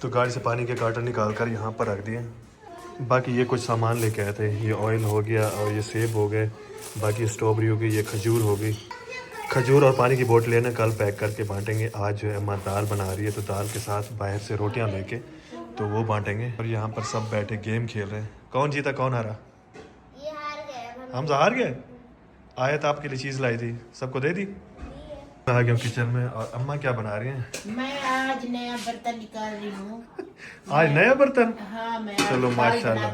तो गाड़ी से पानी के कार्टन निकाल कर यहाँ पर रख दिए। बाकी ये कुछ सामान लेके आए थे, ये ऑयल हो गया और ये सेब हो गए, बाकी स्ट्रॉबेरी हो गई, ये खजूर हो गई। खजूर और पानी की बोतलें ना कल पैक करके बांटेंगे। आज जो है अम्मा दाल बना रही है तो दाल के साथ बाहर से रोटियां लेके तो वो बांटेंगे। और यहाँ पर सब बैठे गेम खेल रहे हैं। कौन जीता कौन हारा? ये हार गए। हम हार गए। आयत आपके लिए चीज़ लाई थी, सबको दे दी। आ गया किचन में और अम्मा क्या बना रही हैं? मैं आज नया बर्तन निकाल रही हूँ। आज नया बर्तन? हाँ, मैं चलो माशाल्लाह।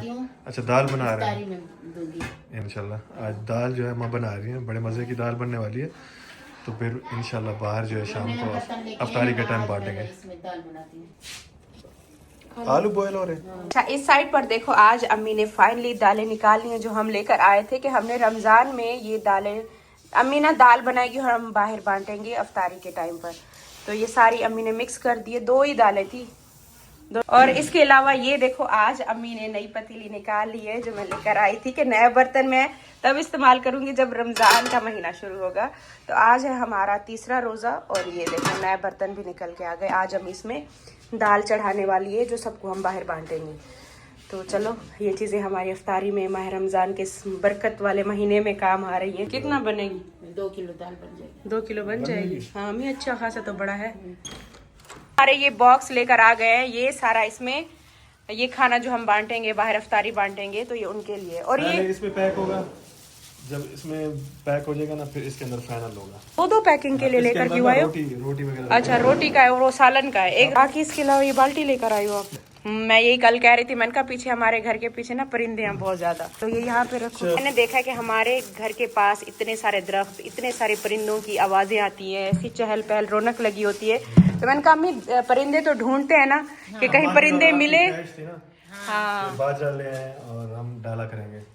अच्छा दाल बना रहे हैं इंशाल्लाह। आज दाल जो है अम्मा बना रही है, बड़े मज़े की दाल बनने वाली है। तो फिर इंशाल्लाह बाहर जो है शाम को अफ्तारी के टाइम बांटेंगे। आलू बॉयल हो रहे हैं। अच्छा इस साइड पर देखो, आज अम्मी ने फाइनली दालें निकाल ली हैं जो हम लेकर आए थे कि हमने रमज़ान में ये दालें, अम्मी ना दाल बनाएगी और हम बाहर बांटेंगे अफ्तारी के टाइम पर। तो ये सारी अम्मी ने मिक्स कर दिए, 2 ही दालें थी। और इसके अलावा ये देखो, आज अम्मी ने नई पतीली निकाल ली है जो मैं लेकर आई थी कि नया बर्तन मैं तब इस्तेमाल करूंगी जब रमज़ान का महीना शुरू होगा। तो आज है हमारा तीसरा रोज़ा और ये देखो नया बर्तन भी निकल के आ गए। आज हम इसमें दाल चढ़ाने वाली है जो सबको हम बाहर बांटेंगे। तो चलो ये चीज़ें हमारी अफ्तारी में माह रमज़ान के बरकत वाले महीने में काम आ रही है। कितना बनेगी? 2 किलो दाल बन जाएगी। 2 किलो बन जाएगी। हाँ अम्मी अच्छा खासा तो बड़ा है। अरे ये बॉक्स लेकर आ गए हैं, ये सारा इसमें ये खाना जो हम बांटेंगे बाहर अफ्तारी बांटेंगे तो ये उनके लिए। और ये इसमें पैक होगा, जब इसमें पैक हो जाएगा ना फिर इसके अंदर फाइनल होगा। 2 पैकिंग के लिए लेकर क्यों आए हो? रोटी वगैरह। अच्छा रोटी का है और वो सालन का है एक। बाकी इसके अलावा ये बाल्टी लेकर आई हो आप? मैं यही कल कह रही थी, मैंने कहा पीछे हमारे घर के पीछे ना परिंदे हैं बहुत ज्यादा, तो ये यहाँ पे रखो। मैंने देखा कि हमारे घर के पास इतने सारे दरख्त, इतने सारे परिंदों की आवाजें आती है, ऐसी चहल पहल रौनक लगी होती है। तो मैंने कहा अम्मी परिंदे तो ढूंढते हैं ना कि कहीं परिंदे मिले। हाँ बाजरा ले आए और हम डाला करेंगे।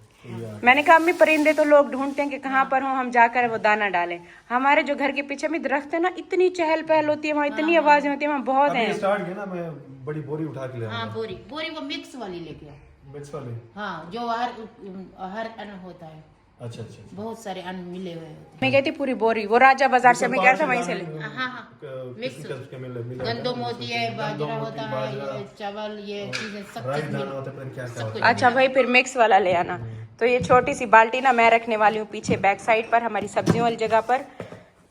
मैंने कहा अम्मी परिंदे तो लोग ढूंढते हैं कि कहाँ पर हो, हम जाकर वो दाना डालें। हमारे जो घर के पीछे में दरख्त है ना, इतनी चहल पहल होती है वहाँ, इतनी आवाजें होती है वहाँ, बहुत है। स्टार्ट किया ना, मैं बड़ी बोरी उठा के ले आऊंगा। हाँ बोरी वो मिक्स वाली लेके आओ। मिक्स वाली? हाँ जो हर अन्न होता है। अच्छा। बहुत सारे अन्न मिले हुए होते हैं। मैं कहती पूरी बोरी, वो राजा बाजार से मैं कहता वहीं से ले। हाँ मिक्स गंदम होती है, बाजरा होता है, ये चावल, ये चीजें सब कुछ। अच्छा भाई फिर मिक्स वाला ले आना। तो ये छोटी सी बाल्टी ना मैं रखने वाली हूँ पीछे बैक साइड पर हमारी सब्जियों वाली जगह पर।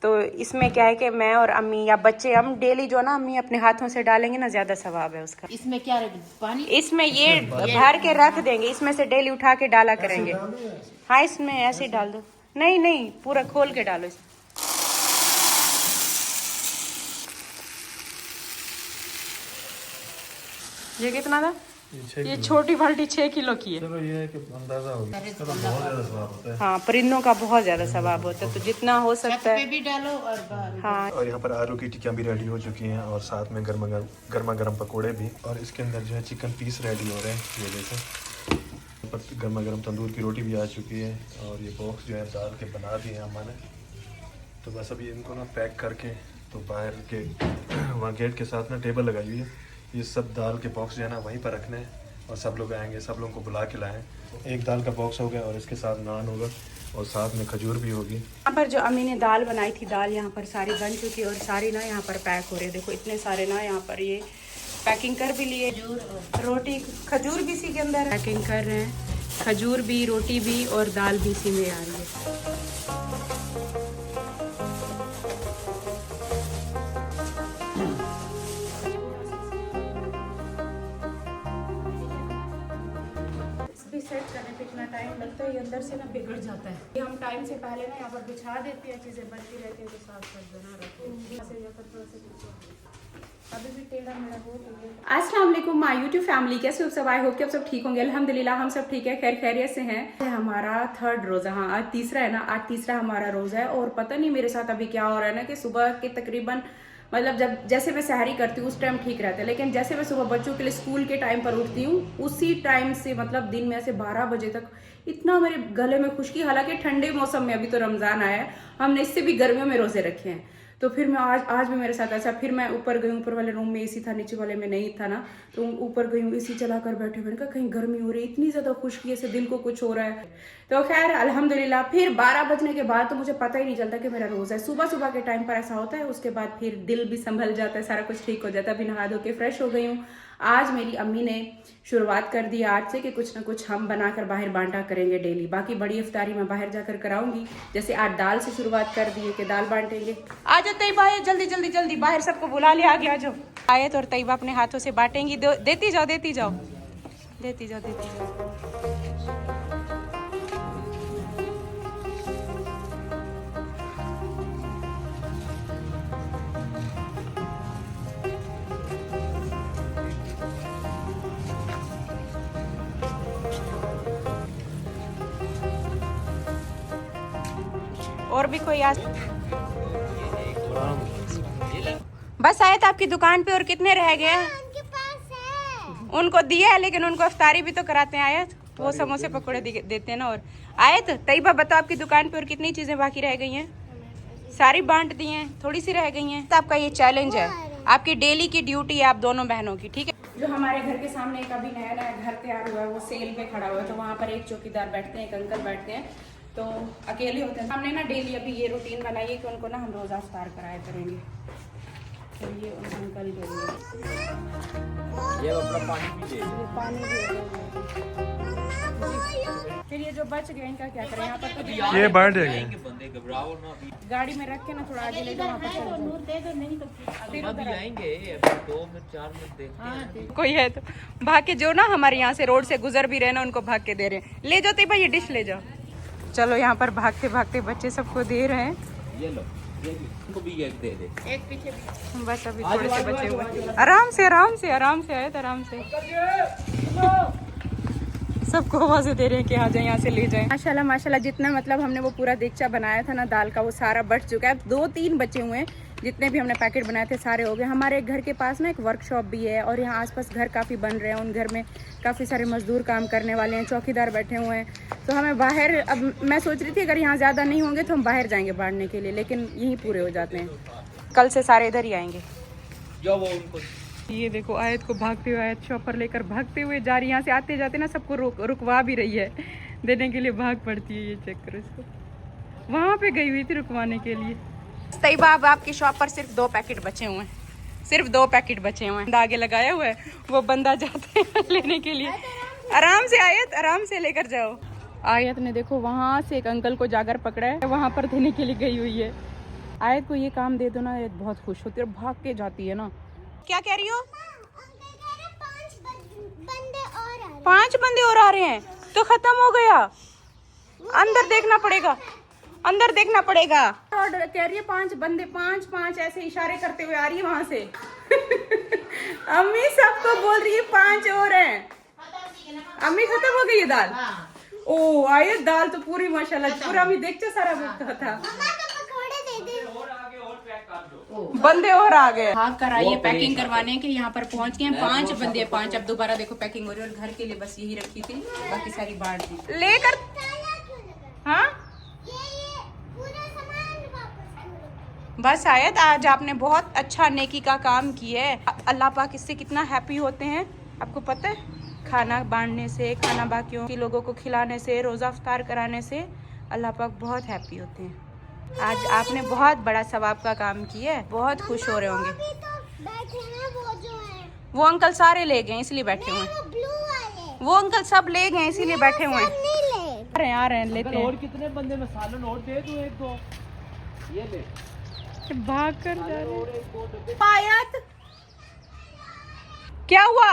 तो इसमें क्या है कि मैं और अम्मी या बच्चे हम डेली जो ना अम्मी अपने हाथों से डालेंगे ना, ज्यादा सवाब है उसका। इसमें क्या पानी, इसमें ये भर के रख देंगे, इसमें से डेली उठा के डाला करेंगे। हाँ इसमें ऐसे ही डाल दो। नहीं पूरा खोल के डालो इसमें। ये कितना था? ये छोटी बाल्टी 6 किलो की है। चलो ये है कि अंदाजा हो गया। इसका तो बहुत ज्यादा सवाब होता है। हाँ परिंदों का बहुत ज्यादा सवाब होता है, तो जितना हो सकता है भी डालो और बाहर। हाँ। और यहाँ पर आलू की टिक्कियाँ भी रेडी हो चुकी हैं और साथ में गर्मा गर्म पकोड़े भी। और इसके अंदर जो है चिकन पीस रेडी हो रहे हैं। ये देखो पर गर्मा गर्म तंदूर की रोटी भी आ चुकी है। और ये बॉक्स जो है दाल के बना दिए हैं अम्मा ने। तो बस अभी इनको ना पैक करके तो बाहर के वहाँ गेट के साथ ना टेबल लगाई हुई है। ये सब दाल के बॉक्स जो है ना वहीं पर रखने हैं और सब लोग आएंगे, सब लोगों को बुला के लाएं। एक दाल का बॉक्स हो गया और इसके साथ नान होगा और साथ में खजूर भी होगी। यहाँ पर जो अम्मी ने दाल बनाई थी, दाल यहाँ पर सारी बन चुकी है और सारी ना यहाँ पर पैक हो रही है। देखो इतने सारे ना यहाँ पर ये पैकिंग कर भी लिए। रोटी खजूर भी इसी के अंदर पैकिंग कर रहे हैं, खजूर भी, रोटी भी और दाल भी इसी में आ रही है। सेट करने पे इतना टाइम लगता है, ये अंदर से ना बिगड़ जाता है। ये हम टाइम से पहले ना यहाँ पर बिछा देते हैं, चीजें बनती रहती है तो साफ कर देना रखो। अभी भी टेढ़ा मेढ़ा हो तो। अस्सलाम वालेकुम माय यूट्यूब फैमिली, कैसे हो सब? आई होप कि आप सब ठीक होंगे। अल्हम्दुलिल्लाह हम सब ठीक है, खैर खैरियत से हैं। हमारा 3rd रोजा, हाँ आज तीसरा है ना, आज तीसरा हमारा रोजा है। और पता नहीं मेरे साथ अभी क्या हो रहा है ना कि सुबह के तकरीबन मतलब जब जैसे मैं सहरी करती हूँ उस टाइम ठीक रहता है, लेकिन जैसे मैं सुबह बच्चों के लिए स्कूल के टाइम पर उठती हूँ उसी टाइम से मतलब दिन में ऐसे 12 बजे तक इतना मेरे गले में खुश्की। हालांकि ठंडे मौसम में, अभी तो रमज़ान आया है, हमने इससे भी गर्मियों में रोजे रखे हैं। तो फिर मैं आज भी मेरे साथ ऐसा। फिर मैं ऊपर गई, ऊपर वाले रूम में एसी था, नीचे वाले में नहीं था ना, तो ऊपर गई हूँ, एसी चला कर बैठे। मैंने कहा कहीं गर्मी हो रही है, इतनी ज़्यादा खुश्की है, दिल को कुछ हो रहा है। तो खैर अल्हम्दुलिल्लाह फिर 12 बजने के बाद तो मुझे पता ही नहीं चलता कि मेरा रोज़ा है। सुबह के टाइम पर ऐसा होता है, उसके बाद फिर दिल भी संभल जाता है, सारा कुछ ठीक हो जाता है। अभी नहा धो के फ्रेश हो गई हूँ, आज मेरी अम्मी ने शुरुआत कर दी आज से कि कुछ ना कुछ हम बनाकर बाहर बांटा करेंगे डेली। बाकी बड़ी इफ्तारी मैं बाहर जाकर कराऊंगी। जैसे आज दाल से शुरुआत कर दी है कि दाल बांटेंगे। आ जाओ तैयबा, जल्दी जल्दी जल्दी, बाहर सबको बुला लिया, आगे आ जाओ। आयत और तैयबा अपने हाथों से बांटेंगी। देती जाओ देती जाओ देती जाओ देती जाओ। और भी कोई आज बस आए थे आपकी दुकान पे और कितने रह गए? उनके पास है। उनको दिया है लेकिन उनको इफ्तारी भी तो कराते हैं आयत, वो समोसे पकौड़े देते हैं ना। और आयत तैयबा बताओ आपकी दुकान पे और कितनी चीजें बाकी रह गई हैं? सारी बांट दी हैं, थोड़ी सी रह गई हैं। तो आपका ये चैलेंज है, आपकी डेली की ड्यूटी है आप दोनों बहनों की, ठीक है? जो हमारे घर के सामने एक अभी नया नया घर तैयार हुआ है, वो सेल पे खड़ा हुआ है, तो वहाँ पर एक चौकीदार बैठते हैं, एक अंकल बैठते हैं, तो अकेले होते हैं। हमने ना डेली अभी ये रूटीन बनाई है कि उनको ना हम रोज़ा इफ्तार कराया करेंगे। तो ये उन अंकल के लिए ये अपना पानी भी दे फिर ये जो बच गए इनका क्या करें? यहाँ पर तो ये बढ़ गए गाड़ी में रख के ना थोड़ा आगे ले जाओ, दे दो, नहीं तो फिर उधर आएंगे 2 मिनट 4 मिनट देखते हैं। कोई है तो भाग के, जो ना हमारे यहाँ से रोड से गुजर भी रहे ना उनको भाग के दे रहे हैं। ले जाओ तो भाई ये डिश ले जाओ। चलो यहाँ पर भागते भागते बच्चे सबको दे रहे हैं। ये लो, इनको भी एक दे दे। एक पीछे भी। बस अभी थोड़े से बचे हुए, आराम से आराम से आराम से आए, आराम से सबको आवाज़ें दे रहे हैं कि आ जाए, यहाँ से ले जाएं। माशाल्लाह माशाल्लाह, जितना मतलब हमने वो पूरा देगचा बनाया था ना दाल का, वो सारा बच चुका है। 2-3 बचे हुए हैं, जितने भी हमने पैकेट बनाए थे सारे हो गए। हमारे घर के पास ना एक वर्कशॉप भी है और यहाँ आसपास घर काफ़ी बन रहे हैं। उन घर में काफ़ी सारे मजदूर काम करने वाले हैं, चौकीदार बैठे हुए हैं। तो हमें बाहर, अब मैं सोच रही थी अगर यहाँ ज़्यादा नहीं होंगे तो हम बाहर जाएंगे बांटने के लिए, लेकिन यहीं पूरे हो जाते हैं। कल से सारे इधर ही आएंगे। जो वो उनको ये देखो आयत को भागते हुए, आयत शॉपर लेकर भागते हुए जा रही है। यहाँ से आते जाते ना सबको रुकवा भी रही है, देने के लिए भाग पड़ती है। ये चेक करो इसको, वहाँ पे गई हुई थी रुकवाने के लिए। तैयबा अब आपकी शॉप पर सिर्फ 2 पैकेट बचे हुए हैं, सिर्फ 2 पैकेट बचे हुए हैं। आगे लगाया हुआ है, वो बंदा जाते हैं लेने के लिए। आराम से आयत, आराम से लेकर जाओ। आयत ने देखो वहाँ से एक अंकल को जाकर पकड़ा है, वहाँ पर देने के लिए गई हुई है। आयत को ये काम दे दो ना, आयत बहुत खुश होती है और भाग के जाती है ना। क्या कह रही हो? 5 बंदे और आ रहे हैं तो खत्म हो गया। अंदर देखना पड़ेगा, अंदर देखना पड़ेगा। ऑर्डर कह रही है 5 बंदे, 5 ऐसे इशारे करते हुए आ रही है वहां से। अम्मी सबको बोल रही है 5 और हैं। अम्मी खत्म हो गई है दाल। ओ आये, दाल तो पूरी माशाल्लाह पूरा भी देखो सारा भुगता था। बंदे और आ गए, भाग कर आइए पैकिंग करवाने के। यहाँ पर पहुँच गए 5 बंदे, 5। अब दोबारा देखो पैकिंग हो रही है। और घर के लिए बस यही रखी थी, बाकी सारी बांट दी लेकर। हाँ बस आयत, आज आपने बहुत अच्छा नेकी का काम किया है। अल्लाह पाक इससे कितना हैप्पी होते हैं आपको पता है? खाना बांटने से, खाना बाकियों के लोगों को खिलाने से, रोज़ा इफ्तार कराने से अल्लाह पाक बहुत हैप्पी होते हैं। आज आपने बहुत बड़ा सवाब का काम किया है, बहुत खुश हो रहे होंगे। बैठे हैं वो जो है, वो अंकल सारे ले गए इसलिए बैठे हुए हैं। वो अंकल सब ले गए इसीलिए बैठे हुए हैं। आ रहे हैं लेते हैं। और कितने बंदे में सालन और दे दूं 1-2? ये ले, भाग कर जा रहे। आयत क्या हुआ?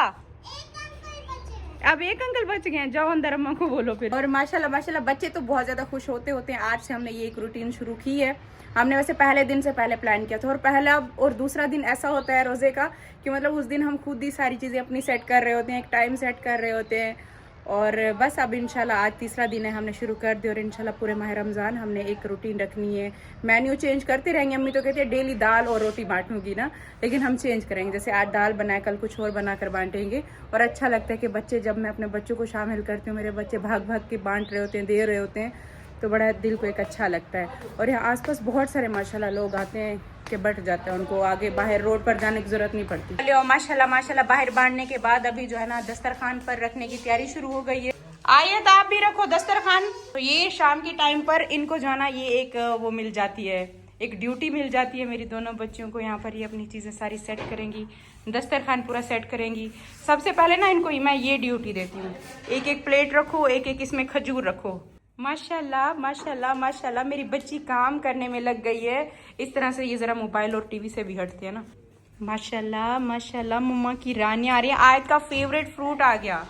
अब एक अंकल बच गए हैं, जाओ अंदर अम्मा को बोलो फिर। और माशाल्लाह माशाल्लाह बच्चे तो बहुत ज्यादा खुश होते हैं। आज से हमने ये एक रूटीन शुरू की है। हमने वैसे पहले दिन से पहले प्लान किया था, और पहला और दूसरा दिन ऐसा होता है रोजे का कि मतलब उस दिन हम खुद ही सारी चीजें अपनी सेट कर रहे होते हैं, एक टाइम सेट कर रहे होते हैं। और बस अब इंशाल्लाह आज तीसरा दिन है, हमने शुरू कर दिया। और इंशाल्लाह पूरे माह रमज़ान हमने एक रूटीन रखनी है। मेन्यू चेंज करते रहेंगे। अम्मी तो कहते हैं डेली दाल और रोटी बांटूंगी ना, लेकिन हम चेंज करेंगे। जैसे आज दाल बनाए, कल कुछ और बनाकर बांटेंगे। और अच्छा लगता है कि बच्चे, जब मैं अपने बच्चों को शामिल करती हूँ, मेरे बच्चे भाग भाग के बांट रहे होते हैं, दे रहे होते हैं, तो बड़ा दिल को एक अच्छा लगता है। और यहाँ आसपास बहुत सारे माशाल्लाह लोग आते हैं कि बट जाता है, उनको आगे बाहर रोड पर जाने की जरूरत नहीं पड़ती। चलो माशाल्लाह माशाल्लाह बाहर बांटने के बाद अभी जो है ना दस्तरखान पर रखने की तैयारी शुरू हो गई है। आइए तो आप भी रखो दस्तरखान। तो ये शाम के टाइम पर इनको जो है ना ये एक वो मिल जाती है, एक ड्यूटी मिल जाती है मेरी दोनों बच्चियों को। यहाँ पर ये अपनी चीज़ें सारी सेट करेंगी, दस्तरखान पूरा सेट करेंगी। सबसे पहले ना इनको मैं ये ड्यूटी देती हूँ, एक एक प्लेट रखो, एक एक इसमें खजूर रखो। माशाल्लाह माशाल्लाह माशाल्लाह मेरी बच्ची काम करने में लग गई है। इस तरह से ये ज़रा मोबाइल और टीवी से भी हटती है ना। माशाल्लाह माशाल्लाह मम्मा की रानी आ रही है। आयत का फेवरेट फ्रूट आ गया।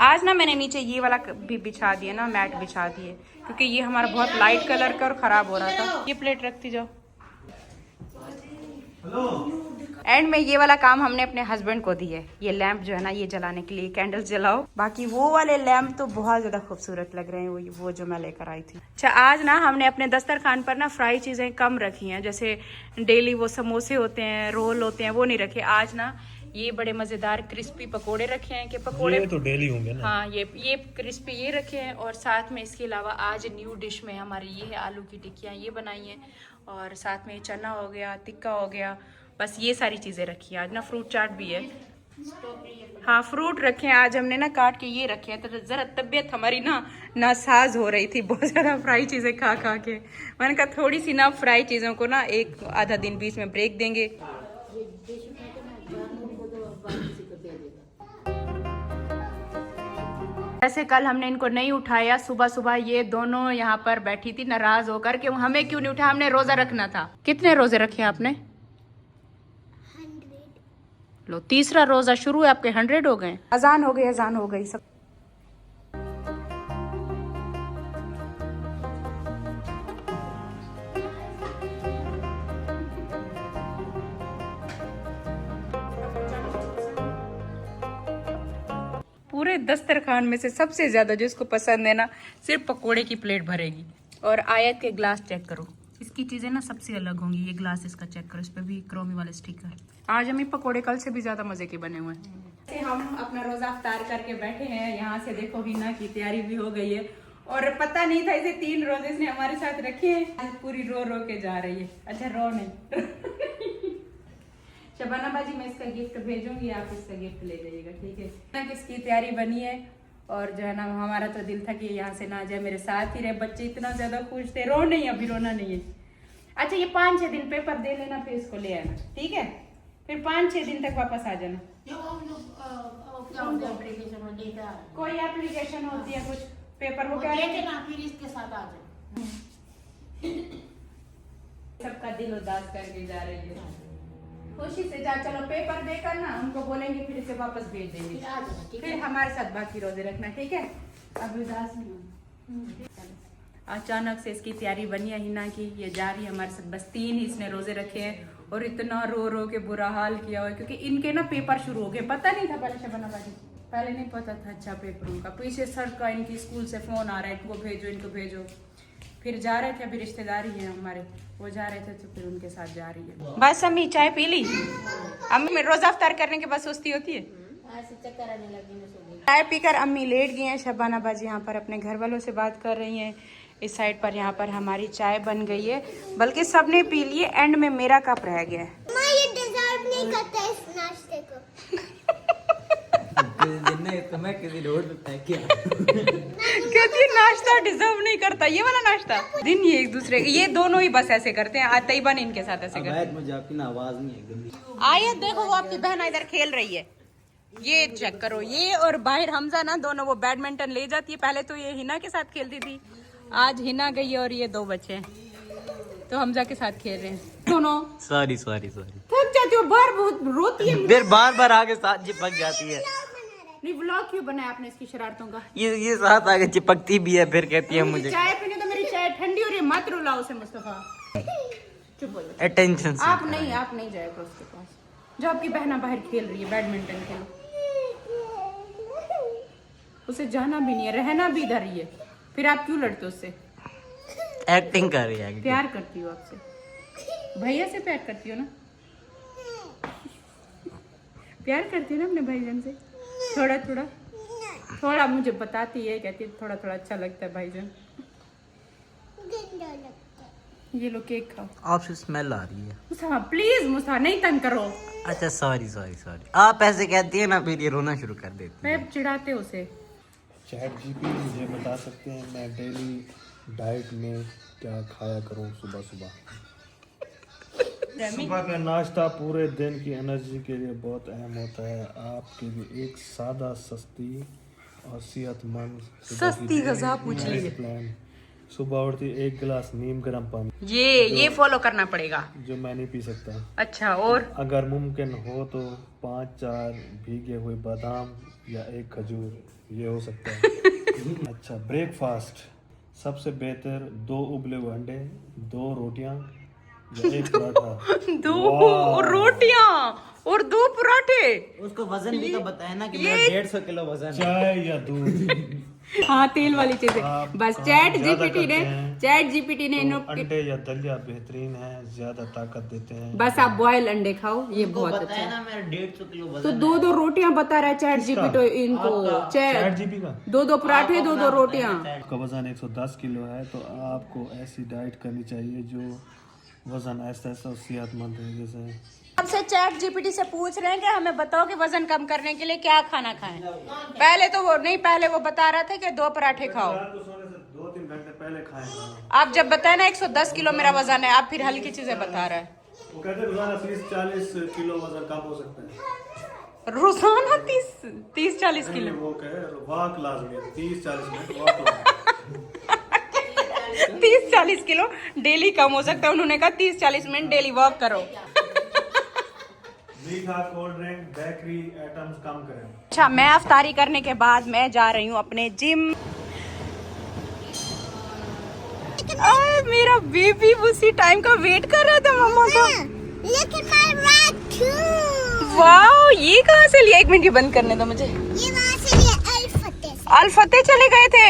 आज ना मैंने नीचे ये वाला भी बिछा दिया ना, मैट बिछा दिए, क्योंकि ये हमारा बहुत लाइट कलर का और ख़राब हो रहा था। ये प्लेट रखती जाओ। एंड में ये वाला काम हमने अपने हस्बैंड को दी है। ये लैंप जो है ना ये जलाने के लिए, कैंडल्स जलाओ। बाकी वो वाले लैंप तो बहुत ज्यादा खूबसूरत लग रहे हैं, वो जो मैं लेकर आई थी। अच्छा आज ना हमने अपने दस्तरखान पर ना फ्राई चीजें कम रखी हैं, जैसे डेली वो समोसे होते हैं, रोल होते हैं, वो नहीं रखे। आज ना ये बड़े मजेदार क्रिस्पी पकोड़े रखे हैं कि पकोड़े ये तो डेली होंगे ना। हाँ ये क्रिस्पी ये रखे हैं। और साथ में इसके अलावा आज न्यू डिश में हमारी ये है आलू की टिक्कियाँ, ये बनाई हैं। और साथ में चना हो गया, टिक्का हो गया, बस ये सारी चीज़ें रखी हैं। आज ना फ्रूट चाट भी है। हाँ फ्रूट रखे हैं आज हमने ना काट के ये रखे हैं। तो ज़रा तबीयत हमारी ना नासाज हो रही थी बहुत ज़्यादा फ्राई चीज़ें खा खा के। मैंने कहा थोड़ी सी ना फ्राई चीज़ों को ना एक आधा दिन बीच में ब्रेक देंगे। ऐसे कल हमने इनको नहीं उठाया, सुबह सुबह ये दोनों यहाँ पर बैठी थी नाराज होकर कि हमें क्यों नहीं उठाया, हमने रोजा रखना था। कितने रोजे रखे आपने? 100। लो तीसरा रोजा शुरू है आपके, 100 हो गए। अजान हो गई, अजान हो गई सब। पूरे दस्तरखान में से सबसे ज्यादा जो इसको पसंद है ना, सिर्फ पकोड़े की प्लेट भरेगी। और आयत के ग्लास चेक करो, इसकी चीजें ना सबसे अलग होंगी। ये ग्लास इसका चेक करो, इस पे भी क्रोमी वाले स्टिकर। आज हम पकोड़े कल से भी ज्यादा मजे के बने हुए हैं। हम अपना रोजा अफ्तार करके बैठे हैं। यहाँ से देखो हिना की तैयारी भी हो गई है। और पता नहीं था इसे 3 रोजे इसने हमारे साथ रखे हैं। आज पूरी रो रो के जा रही है। अच्छा रो नहीं शबाना बाजी मैं इसका गिफ्ट भेजूंगी, आप इसका गिफ्ट ले जाइएगा, ठीक है ना। किसकी तैयारी बनी है। और जो है ना हमारा तो दिल था कि यहाँ से ना जाए, मेरे साथ ही रहे। बच्चे इतना ज्यादा खुश थे। रो नहीं, अभी रोना नहीं है। अच्छा ये 5-6 दिन पेपर दे लेना, फिर इसको ले आना, ठीक है। फिर 5-6 दिन तक वापस आ जाना। कोई एप्लीकेशन होती है कुछ पेपर वो क्या है, फिर इसके साथ आ जाए। सबका दिल उदास करके जा रही है। खुशी से जा, चलो पेपर देकर ना उनको बोलेंगे, फिर इसे वापस भेज देंगे। फिर हमारे साथ बाकी रोजे रखना, ठीक है। अभी उदास नहीं। अचानक से इसकी तैयारी बनी है हिना की, ये जा रही है हमारे साथ। बस 3 ही इसने रोजे रखे हैं और इतना रो रो के बुरा हाल किया हुआ, क्योंकि इनके ना पेपर शुरू हो गए। पता नहीं था पहले शबाना बाजी, पहले नहीं पता था। अच्छा पेपर उनका, पीछे सर का इनकी स्कूल से फोन आ रहा है, इनको भेजो इनको भेजो। फिर जा रहे थे, अभी रिश्तेदारी है हमारे, वो जा रहे थे तो फिर उनके साथ जा रही है। बस अम्मी चाय पी ली? अम्मी रोजा अफ्तार करने के बाद सुस्ती होती है, चक्कर आने लगी। चाय पीकर अम्मी लेट गई हैं। शबाना बाजी यहाँ पर अपने घर वालों से बात कर रही हैं। इस साइड पर यहाँ पर हमारी चाय बन गई है, बल्कि सबने पी लिए। एंड में मेरा कप रह गया है। ये डिजर्व नहीं करता इस नाश्ते को। मैं किसी रोड पे फेंक कहती नाश्ता डिजर्व नहीं करता, ये वाला नाश्ता। दिन ये एक दूसरे, ये दोनों ही बस ऐसे करते हैं। तैयबा ने इनके साथ ऐसे करते हैं। मुझे आपकी ना आवाज नहीं है गंदी। आयत देखो वो आपकी बहन इधर खेल रही है, ये चेक करो। ये और बाहर हमजा ना दोनों वो बैडमिंटन ले जाती है। पहले तो ये हिना के साथ खेलती थी, आज हिना गई है और ये 2 बच्चे हैं तो हमजा के साथ खेल रहे हैं दोनों। सॉरी थक जाती हो, बार बहुत रोती है, फिर बार आगे साथ चिपक जाती है। नहीं व्लॉग क्यों बनाया आपने इसकी शरारतों का? ये साथ आगे चिपकती भी है, फिर कहती है मुझे चाय पीने तो मेरी चाय ठंडी हो रही है, मत रुलाओ उसे मुस्तफा। चुप हो जाओ। अटेंशन आप नहीं जाया करो उसके पास, जो आपकी बहना बाहर खेल रही है बैडमिंटन खेलो। उसे जाना भी नहीं है, रहना भी इधर ही है, फिर आप क्यों लड़ते हो उससे? एक्टिंग कर रही है। प्यार करती हो आपसे, भैया से प्यार करती हो ना? प्यार करती हो ना अपने भाईजान से? थोड़ा मुझे बताती है, कहती है थोड़ा अच्छा लगता है भाईजान। ये लो केक खाओ। आपसे स्मेल आ रही है। मुसा प्लीज, मुसा नहीं तंग करो। अच्छा सॉरी आप ऐसे कहती है ना, फिर ये रोना शुरू कर देती है। मैं चिढ़ाते उसे। चैट जीपीटी मुझे बता सकते हैं मैं डेली डाइट में क्या खाया करूं सुबह सुबह? सुबह का नाश्ता पूरे दिन की एनर्जी के लिए बहुत अहम होता है। आपके लिए एक सादा, सस्ती और सेहतमंद सस्ती गज़ा पूछिए। प्लान। सुबह उठती एक गिलास नीम गर्म पानी, ये फॉलो करना पड़ेगा। जो मैं नहीं पी सकता। अच्छा, और अगर मुमकिन हो तो 5-4 भीगे हुए बादाम या एक खजूर, ये हो सकता है। अच्छा, ब्रेकफास्ट सबसे बेहतर 2 उबले हुए अंडे, 2 रोटियां या 1 पराठा। 2 रोटियां और 2 पराठे। उसको वजन भी तो बताया ना कि मेरा 150 किलो वजन है। चाय या दूध। हाँ, तेल वाली चीजें। आप बस काम चैट ज्यादा जीपीटी ने तो इन्हों अंडे या दलिया बेहतरीन है, ज्यादा ताकत देते हैं। बस आप बॉयल अंडे खाओ, ये बहुत अच्छा बताया है। ना मेरा 150 किलो तो वजन 2 रोटियां बता रहा है चैट जीपीटी इनको। चैट जीपी का 2 पराठे, 2 रोटियां। आपका वजन 110 किलो है तो आपको ऐसी डाइट करनी चाहिए जो वजन ऐसा और सेहतमंद है। जैसे हमसे चैट जीपीटी से पूछ रहे हैं कि हमें बताओ कि वजन कम करने के लिए क्या खाना खाएं। पहले वो बता रहा था कि 2 पराठे खाओ। तो सोने से 2-3 घंटे पहले खाएं। आप जब बताए ना 110 किलो मेरा वजन है, आप फिर हल्की चीजें बता रहा है। वो कहते हैं रोजाना 30-40 किलो वजन कम हो सकता है। रोजाना 30-40 किलो। वो कहे वॉक लाजमी है, 30-40 मिनट वॉक लाजमी। 30-40 किलो डेली कम हो सकता है। उन्होंने कहा 30-40 मिनट डेली वॉक करो। मीठा, कोल्ड ड्रिंक, बेकरी आइटम्स कम करें। अच्छा, मैं अफ्तारी करने के बाद मैं जा रही हूँ अपने जिम। मेरा बेबी उसी टाइम का वेट कर रहा था मम्मा का। Look at my rat too. Wow, ये कहाँ से लिया? 1 मिनट ये बंद करने दो मुझे। ये वहाँ से लिया अल-फतेह से। अल फतेह चले गए थे।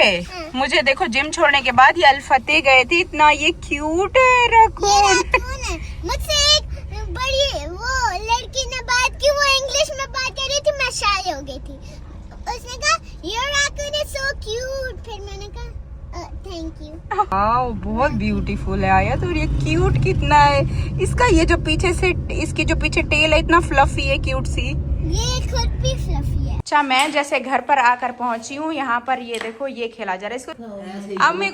मुझे देखो जिम छोड़ने के बाद ये अल फतेह गए थे। इतना ये क्यूट है रखून। रैकून है। मुझसे एक बड़ी वो लड़की ने बात की, वो इंग्लिश में बात कर रही थी, मैं शाय हो गई थी। उसने कहा your raccoon is so cute. फिर मैंने कहा थैंक यू। वाओ, बहुत ब्यूटीफुल है आया। तो ये क्यूट कितना है। इसका ये जो पीछे से इसकी जो पीछे टेल है इतना फ्लफी है, क्यूट सी। ये खुद भी फ्लफी है। अच्छा, मैं जैसे घर पर आकर पहुंची हूँ। यहाँ पर ये देखो ये खेला जा रहा है इसको।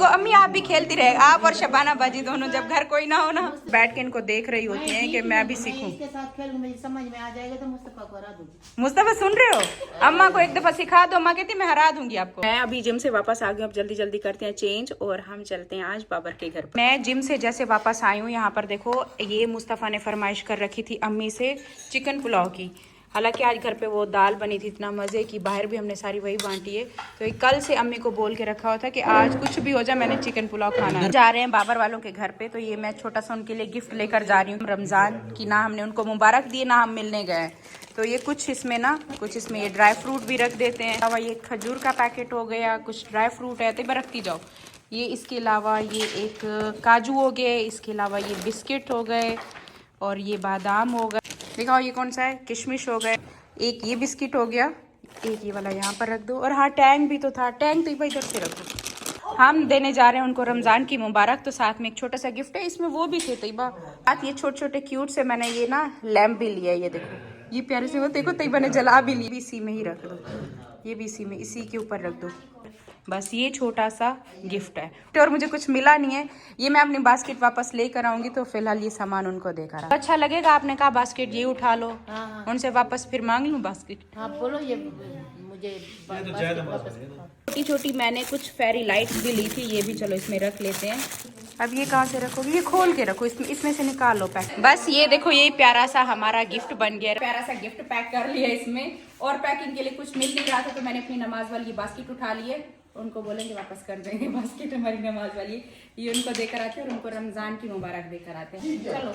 अम्मी आप भी खेलती रहे, आप और शबाना बाजी दोनों, जब घर कोई ना हो ना बैठ के इनको देख रही होती हैं कि मैं भी सीखूं। इसके साथ खेल, मुझे समझ में आ जाएगा तो मुस्तफा को हरा दूंगी। मुस्तफा सुन रहे हो? अम्मा को एक दफा सिखा दो। अम्मा कहती मैं हरा दूंगी आपको। मैं अभी जिम से वापस आ गई हूँ। अब जल्दी जल्दी करते हैं चेंज और हम चलते हैं आज बाबर के घर पर। मैं जिम से जैसे वापस आई हूँ, यहाँ पर देखो ये मुस्तफा ने फरमाइश कर रखी थी अम्मी से चिकन पुलाव की। हालांकि आज घर पे वो दाल बनी थी इतना मज़े की, बाहर भी हमने सारी वही बांटी है। तो ये कल से अम्मी को बोल के रखा हुआ था कि आज कुछ भी हो जाए मैंने चिकन पुलाव खाना है। जा रहे हैं बाबर वालों के घर पे, तो ये मैं छोटा सा उनके लिए गिफ्ट लेकर जा रही हूँ रमज़ान की। ना हमने उनको मुबारक दिए ना हम मिलने गए। तो ये कुछ इसमें ये ड्राई फ्रूट भी रख देते हैं। अब ये खजूर का पैकेट हो गया, कुछ ड्राई फ्रूट है तो रखती जाओ। ये इसके अलावा ये एक काजू हो गए, इसके अलावा ये बिस्किट हो गए और ये बादाम हो गए। दिखाओ ये कौन सा है, किशमिश हो गए। एक ये बिस्किट हो गया, एक ये वाला यहाँ पर रख दो। और हाँ, टैंग भी तो था, टैंग तो इधर से रख दो। हम देने जा रहे हैं उनको रमज़ान की मुबारक, तो साथ में एक छोटा सा गिफ्ट है। इसमें वो भी थे तैयबा साथ, ये छोटे छोटे क्यूट से मैंने ये ना लैम्प भी लिया है। ये देखो ये प्यारे से, वो देखो तैयबा ने जला भी ली। इसी में ही रख दो, ये भी इसी में, इसी के ऊपर रख दो। बस ये छोटा सा गिफ्ट है और मुझे कुछ मिला नहीं है। ये मैं अपनी बास्केट वापस लेकर आऊंगी, तो फिलहाल ये सामान उनको देकर आ। अच्छा लगेगा? आपने कहा बास्केट ये उठा लो। उनसे वापस फिर मांग लूं बास्केट? हाँ बोलो, ये मुझे छोटी छोटी मैंने कुछ फेरी लाइट्स भी ली थी, ये भी चलो इसमें रख लेते हैं। अब ये कहाँ से रखोगे? ये खोल के रखो, इसमें से निकाल लो पैक। बस ये देखो ये प्यारा सा हमारा गिफ्ट बन गया। प्यारा सा गिफ्ट पैक कर लिया इसमें, और पैकिंग के लिए कुछ मिल नहीं रहा था तो मैंने अपनी नमाज वाली बास्केट उठा ली है। उनको बोलेंगे वापस कर देंगे बास्केट, हमारी नमाज वाली ये उनको देकर आते हैं और उनको रमजान की मुबारक देकर आते हैं। चलो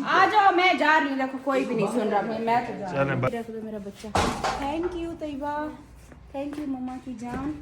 आ जाओ, मैं जा रही हूँ। देखो कोई भी नहीं सुन रहा, मैं तो जा रही हूँ। रख दो मेरा बच्चा। Thank you Tayyaba, thank you mama की जान।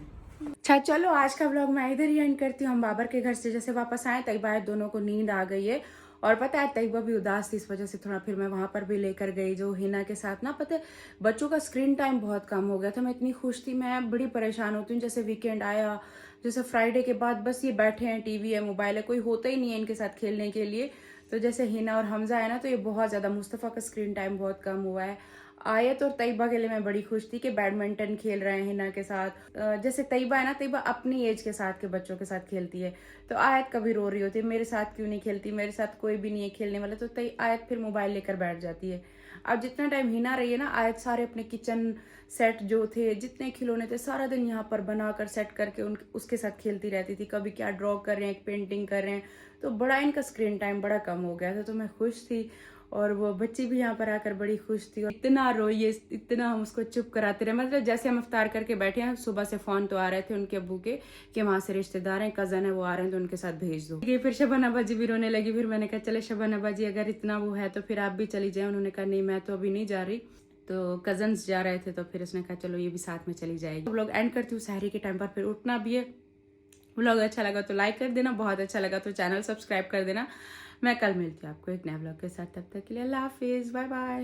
अच्छा चलो आज का व्लॉग मैं इधर ही एंड करती हूँ। हम बाबर के घर से जैसे वापस आए, तैयबा दोनों को नींद आ गई है। और पता है तैयबा भी उदास थी, इस वजह से थोड़ा फिर मैं वहाँ पर भी लेकर गई जो हिना के साथ ना। पता है बच्चों का स्क्रीन टाइम बहुत कम हो गया था। मैं इतनी खुश थी, मैं बड़ी परेशान होती हूँ। जैसे वीकेंड आया, जैसे फ्राइडे के बाद बस ये बैठे हैं, टीवी है, मोबाइल है, कोई होता ही नहीं है इनके साथ खेलने के लिए। तो जैसे हिना और हमजा है ना, तो ये बहुत ज़्यादा, मुस्तफ़ा का स्क्रीन टाइम बहुत कम हुआ है। आयत और तैयबा के लिए मैं बड़ी खुश थी कि बैडमिंटन खेल रहे हैं हिना के साथ। जैसे तैयबा है ना, तैयबा अपनी एज के साथ के बच्चों के साथ खेलती है, तो आयत कभी रो रही होती है मेरे साथ क्यों नहीं खेलती, मेरे साथ कोई भी नहीं है खेलने वाला, तो आयत फिर मोबाइल लेकर बैठ जाती है। अब जितना टाइम हिना रही है ना, आयत सारे अपने किचन सेट जो थे, जितने खिलौने थे, सारा दिन यहाँ पर बनाकर सेट करके उसके साथ खेलती रहती थी। कभी क्या ड्रॉ कर रहे हैं, पेंटिंग कर रहे हैं, तो बड़ा इनका स्क्रीन टाइम बड़ा कम हो गया था। तो मैं खुश थी और वो बच्ची भी यहाँ पर आकर बड़ी खुश थी। और इतना रोई, इतना हम उसको चुप कराते रहे। मतलब जैसे हम इफ्तार करके बैठे हैं, सुबह से फ़ोन तो आ रहे थे उनके अब्बू के कि वहाँ से रिश्तेदार हैं, कज़न है, वो आ रहे हैं तो उनके साथ भेज दो। ये फिर शबाना बाजी भी रोने लगी। फिर मैंने कहा चले शबाना बाजी, अगर इतना वो है तो फिर आप भी चली जाए। उन्होंने कहा नहीं मैं तो अभी नहीं जा रही, तो कज़न्स जा रहे थे, तो फिर उसने कहा चलो ये भी साथ में चली जाएगी। व्लॉग एंड करती हूँ, सहरी के टाइम पर फिर उठना भी है। व्लॉग अच्छा लगा तो लाइक कर देना, बहुत अच्छा लगा तो चैनल सब्सक्राइब कर देना। मैं कल मिलती हूँ आपको एक नए व्लॉग के साथ, तब तक के लिए अल्लाह हाफिज़, बाय बाय।